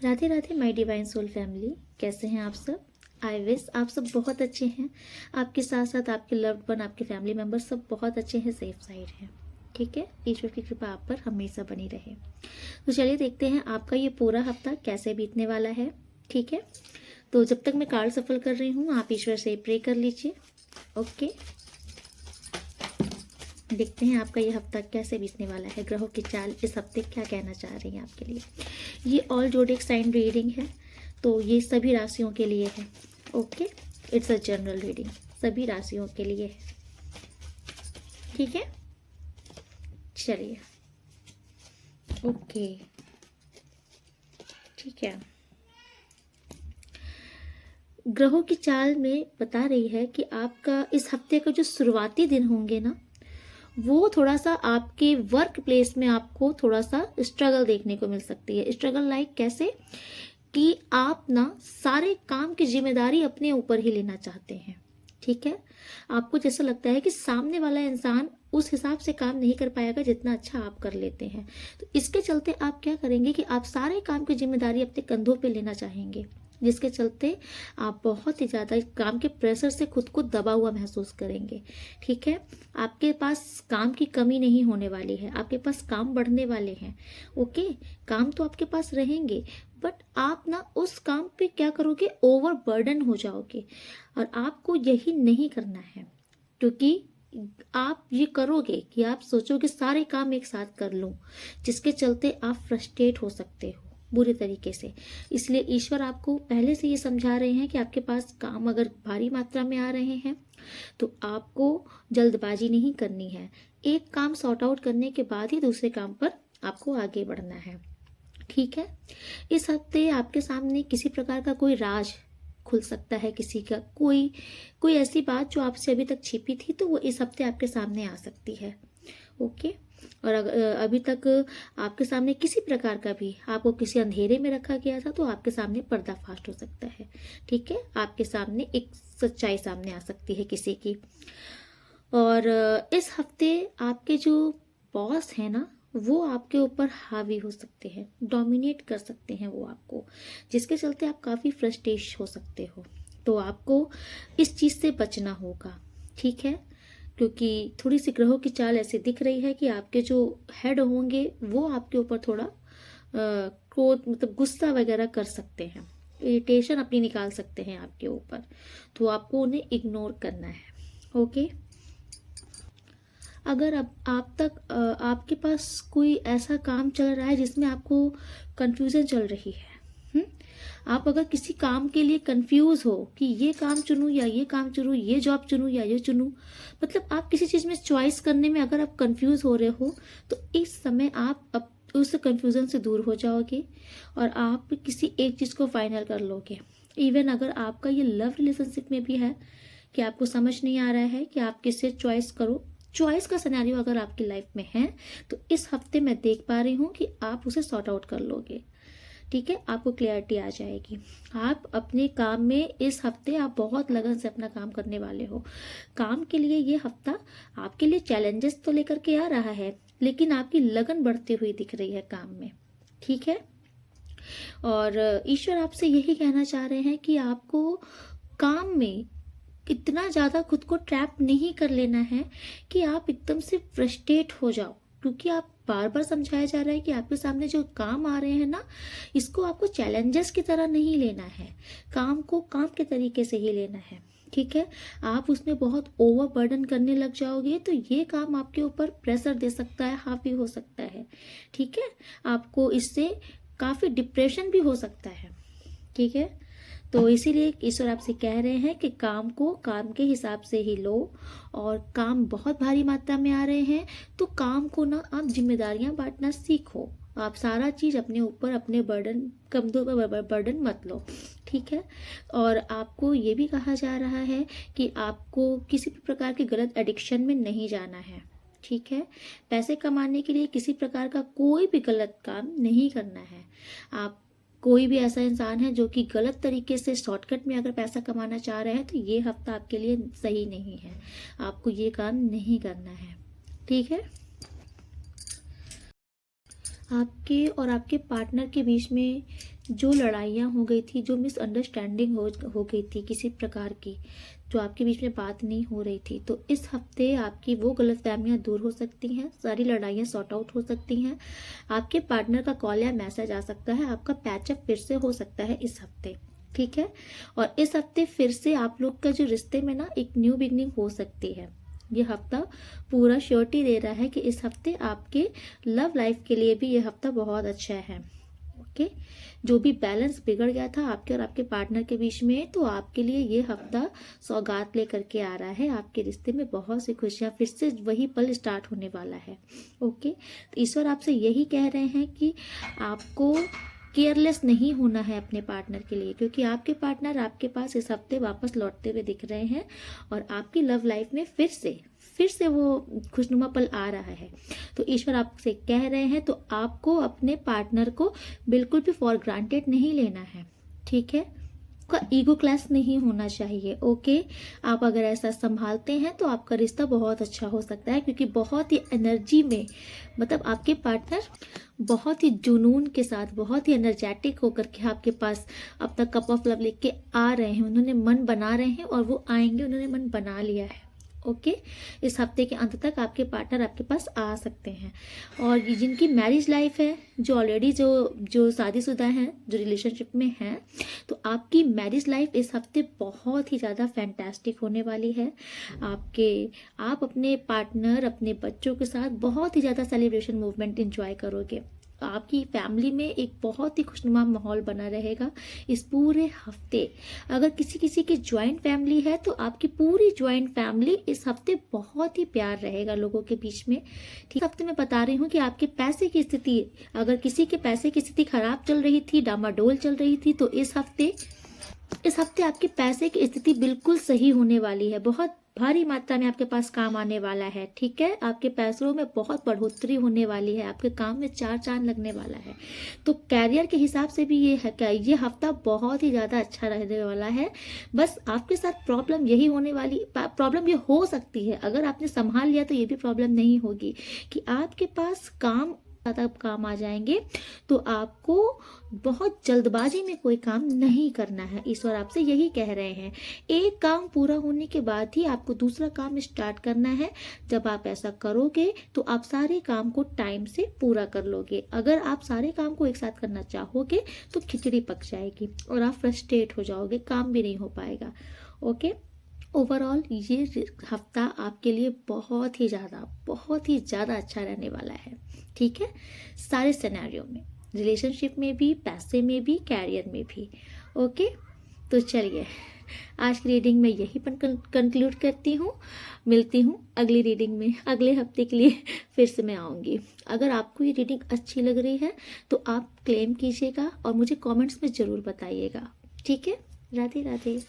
Radhe Radhe my divine soul family, कैसे हैं आप सब। आई विश आप सब बहुत अच्छे हैं। आपके साथ साथ आपके लव्ड वन, आपके फैमिली मेम्बर्स सब बहुत अच्छे हैं, सेफ साइड हैं। ठीक है, ईश्वर की कृपा आप पर हमेशा बनी रहे। तो चलिए देखते हैं आपका ये पूरा हफ्ता कैसे बीतने वाला है। ठीक है, तो जब तक मैं कार्ड सफल कर रही हूँ आप ईश्वर से प्रे कर लीजिए। ओके, देखते हैं आपका ये हफ्ता कैसे बीतने वाला है। ग्रहों की चाल इस हफ्ते क्या कहना चाह रही हैं आपके लिए। ये ऑल जोडिक साइन रीडिंग है, तो ये सभी राशियों के लिए है। Okay, it's a general reading, सभी राशियों के लिए है। ठीक है, चलिए। ओके, ठीक है। ग्रहों की चाल में बता रही है कि आपका इस हफ्ते का जो शुरुआती दिन होंगे ना, वो थोड़ा सा आपके वर्क प्लेस में आपको थोड़ा सा स्ट्रगल देखने को मिल सकती है। स्ट्रगल लाइक कैसे कि आप ना सारे काम की जिम्मेदारी अपने ऊपर ही लेना चाहते हैं। ठीक है, आपको जैसा लगता है कि सामने वाला इंसान उस हिसाब से काम नहीं कर पाएगा जितना अच्छा आप कर लेते हैं। तो इसके चलते आप क्या करेंगे कि आप सारे काम की जिम्मेदारी अपने कंधों पे लेना चाहेंगे, जिसके चलते आप बहुत ही ज़्यादा काम के प्रेशर से खुद को दबा हुआ महसूस करेंगे। ठीक है, आपके पास काम की कमी नहीं होने वाली है, आपके पास काम बढ़ने वाले हैं। ओके, काम तो आपके पास रहेंगे, बट आप ना उस काम पे क्या करोगे, ओवर बर्डन हो जाओगे। और आपको यही नहीं करना है, क्योंकि आप ये करोगे कि आप सोचोगे सारे काम एक साथ कर लूं, जिसके चलते आप फ्रस्ट्रेट हो सकते हो बुरी तरीके से। इसलिए ईश्वर आपको पहले से ये समझा रहे हैं कि आपके पास काम अगर भारी मात्रा में आ रहे हैं तो आपको जल्दबाजी नहीं करनी है। एक काम सॉर्ट आउट करने के बाद ही दूसरे काम पर आपको आगे बढ़ना है। ठीक है, इस हफ्ते आपके सामने किसी प्रकार का कोई राज खुल सकता है, किसी का कोई कोई ऐसी बात जो आपसे अभी तक छिपी थी, तो वो इस हफ्ते आपके सामने आ सकती है। ओके, और अभी तक आपके सामने किसी प्रकार का भी आपको किसी अंधेरे में रखा गया था, तो आपके सामने पर्दाफाश हो सकता है। ठीक है, आपके सामने एक सच्चाई सामने आ सकती है किसी की। और इस हफ्ते आपके जो बॉस है ना, वो आपके ऊपर हावी हो सकते हैं, डोमिनेट कर सकते हैं वो आपको, जिसके चलते आप काफ़ी फ्रस्ट्रेट हो सकते हो। तो आपको इस चीज़ से बचना होगा। ठीक है, क्योंकि थोड़ी सी ग्रहों की चाल ऐसी दिख रही है कि आपके जो हेड होंगे वो आपके ऊपर थोड़ा क्रोध मतलब गुस्सा वगैरह कर सकते हैं, इरिटेशन अपनी निकाल सकते हैं आपके ऊपर, तो आपको उन्हें इग्नोर करना है। ओके, अगर अब आप तक आपके पास कोई ऐसा काम चल रहा है जिसमें आपको कंफ्यूजन चल रही है, आप अगर किसी काम के लिए कंफ्यूज हो कि ये काम चुनूं या ये काम चुनूं, ये जॉब चुनूं या ये चुनूं, मतलब आप किसी चीज़ में चॉइस करने में अगर आप कंफ्यूज हो रहे हो, तो इस समय आप अब उस कंफ्यूजन से दूर हो जाओगे और आप किसी एक चीज़ को फाइनल कर लोगे। इवन अगर आपका ये लव रिलेशनशिप में भी है कि आपको समझ नहीं आ रहा है कि आप किससे चॉइस करो, चॉइस का सिनेरियो अगर आपकी लाइफ में है, तो इस हफ्ते मैं देख पा रही हूँ कि आप उसे सॉर्ट आउट कर लोगे। ठीक है, आपको क्लैरिटी आ जाएगी। आप अपने काम में इस हफ्ते आप बहुत लगन से अपना काम करने वाले हो। काम के लिए ये हफ्ता आपके लिए चैलेंजेस तो लेकर के आ रहा है, लेकिन आपकी लगन बढ़ती हुई दिख रही है काम में। ठीक है, और ईश्वर आपसे यही कहना चाह रहे हैं कि आपको काम में इतना ज़्यादा खुद को ट्रैप नहीं कर लेना है कि आप एकदम से फ्रस्ट्रेट हो जाओ, क्योंकि आप बार बार समझाया जा रहा है कि आपके सामने जो काम आ रहे हैं ना, इसको आपको चैलेंजेस की तरह नहीं लेना है, काम को काम के तरीके से ही लेना है। ठीक है, आप उसमें बहुत ओवर बर्डन करने लग जाओगे तो ये काम आपके ऊपर प्रेशर दे सकता है, हावी हो सकता है। ठीक है, आपको इससे काफ़ी डिप्रेशन भी हो सकता है। ठीक है, तो इसीलिए ईश्वर आपसे कह रहे हैं कि काम को काम के हिसाब से ही लो, और काम बहुत भारी मात्रा में आ रहे हैं तो काम को ना आप जिम्मेदारियां बांटना सीखो। आप सारा चीज़ अपने ऊपर, अपने बर्डन कंधों पर बर्डन मत लो। ठीक है, और आपको ये भी कहा जा रहा है कि आपको किसी भी प्रकार के गलत एडिक्शन में नहीं जाना है। ठीक है, पैसे कमाने के लिए किसी प्रकार का कोई भी गलत काम नहीं करना है। आप कोई भी ऐसा इंसान है जो कि गलत तरीके से शॉर्टकट में अगर पैसा कमाना चाह रहे हैं, तो ये हफ्ता आपके लिए सही नहीं है, आपको ये काम नहीं करना है। ठीक है, आपके और आपके पार्टनर के बीच में जो लड़ाइयाँ हो गई थी, जो मिसअंडरस्टैंडिंग हो गई थी किसी प्रकार की, जो आपके बीच में बात नहीं हो रही थी, तो इस हफ्ते आपकी वो गलतफहमियाँ दूर हो सकती हैं, सारी लड़ाइयाँ सॉर्ट आउट हो सकती हैं। आपके पार्टनर का कॉल या मैसेज आ सकता है, आपका पैचअप फिर से हो सकता है इस हफ्ते, ठीक है। और इस हफ्ते फिर से आप लोग का जो रिश्ते में ना एक न्यू बिगनिंग हो सकती है। ये हफ्ता पूरा श्योरिटी दे रहा है कि इस हफ्ते आपके लव लाइफ के लिए भी ये हफ्ता बहुत अच्छा है। ओके, जो भी बैलेंस बिगड़ गया था आपके और आपके पार्टनर के बीच में, तो आपके लिए ये हफ्ता सौगात लेकर के आ रहा है। आपके रिश्ते में बहुत सी खुशियां, फिर से वही पल स्टार्ट होने वाला है। ओके, तो ईश्वर आपसे यही कह रहे हैं कि आपको केयरलेस नहीं होना है अपने पार्टनर के लिए, क्योंकि आपके पार्टनर आपके पास इस हफ्ते वापस लौटते हुए दिख रहे हैं और आपकी लव लाइफ में फिर से वो खुशनुमा पल आ रहा है। तो ईश्वर आपसे कह रहे हैं, तो आपको अपने पार्टनर को बिल्कुल भी फॉर ग्रांटेड नहीं लेना है, ठीक है। आपका ईगो क्लैश नहीं होना चाहिए। ओके, आप अगर ऐसा संभालते हैं तो आपका रिश्ता बहुत अच्छा हो सकता है, क्योंकि बहुत ही एनर्जी में, मतलब आपके पार्टनर बहुत ही जुनून के साथ, बहुत ही एनर्जेटिक होकर के आपके पास अपना कप ऑफ लव लेके आ रहे हैं। उन्होंने मन बना रहे हैं और वो आएंगे, उन्होंने मन बना लिया है। ओके, इस हफ्ते के अंत तक आपके पार्टनर आपके पास आ सकते हैं। और ये जिनकी मैरिज लाइफ है, जो ऑलरेडी जो शादीशुदा हैं, जो रिलेशनशिप में हैं, तो आपकी मैरिज लाइफ इस हफ्ते बहुत ही ज़्यादा फैंटास्टिक होने वाली है। आप अपने पार्टनर, अपने बच्चों के साथ बहुत ही ज़्यादा सेलिब्रेशन मूवमेंट एंजॉय करोगे। आपकी फैमिली में एक बहुत ही खुशनुमा माहौल बना रहेगा इस पूरे हफ्ते। अगर किसी किसी की ज्वाइंट फैमिली है, तो आपकी पूरी ज्वाइंट फैमिली इस हफ्ते बहुत ही प्यार रहेगा लोगों के बीच में, ठीक। हफ्ते मैं बता रही हूँ कि आपके पैसे की स्थिति, अगर किसी के पैसे की स्थिति खराब चल रही थी, डामाडोल चल रही थी, तो इस हफ्ते आपके पैसे की स्थिति बिल्कुल सही होने वाली है। बहुत भारी मात्रा में आपके पास काम आने वाला है, ठीक है। आपके पैसों में बहुत बढ़ोतरी होने वाली है, आपके काम में चार चांद लगने वाला है। तो कैरियर के हिसाब से भी ये हफ्ता बहुत ही ज़्यादा अच्छा रहने वाला है। बस आपके साथ प्रॉब्लम यही होने वाली, प्रॉब्लम ये हो सकती है, अगर आपने संभाल लिया तो ये भी प्रॉब्लम नहीं होगी कि आपके पास काम आ जाएंगे, तो आपको बहुत जल्दबाजी में कोई काम नहीं करना है। ईश्वर आपसे यही कह रहे हैं, एक काम पूरा होने के बाद ही आपको दूसरा काम स्टार्ट करना है। जब आप ऐसा करोगे तो आप सारे काम को टाइम से पूरा कर लोगे। अगर आप सारे काम को एक साथ करना चाहोगे तो खिचड़ी पक जाएगी और आप फ्रस्ट्रेट हो जाओगे, काम भी नहीं हो पाएगा। ओके, ओवरऑल ये हफ्ता आपके लिए बहुत ही ज़्यादा अच्छा रहने वाला है, ठीक है। सारे सिनेरियो में, रिलेशनशिप में भी, पैसे में भी, कैरियर में भी। ओके, तो चलिए आज की रीडिंग में यही पर कंक्लूड करती हूँ। मिलती हूँ अगली रीडिंग में, अगले हफ्ते के लिए फिर से मैं आऊँगी। अगर आपको ये रीडिंग अच्छी लग रही है तो आप क्लेम कीजिएगा और मुझे कमेंट्स में ज़रूर बताइएगा, ठीक है। राधे राधे।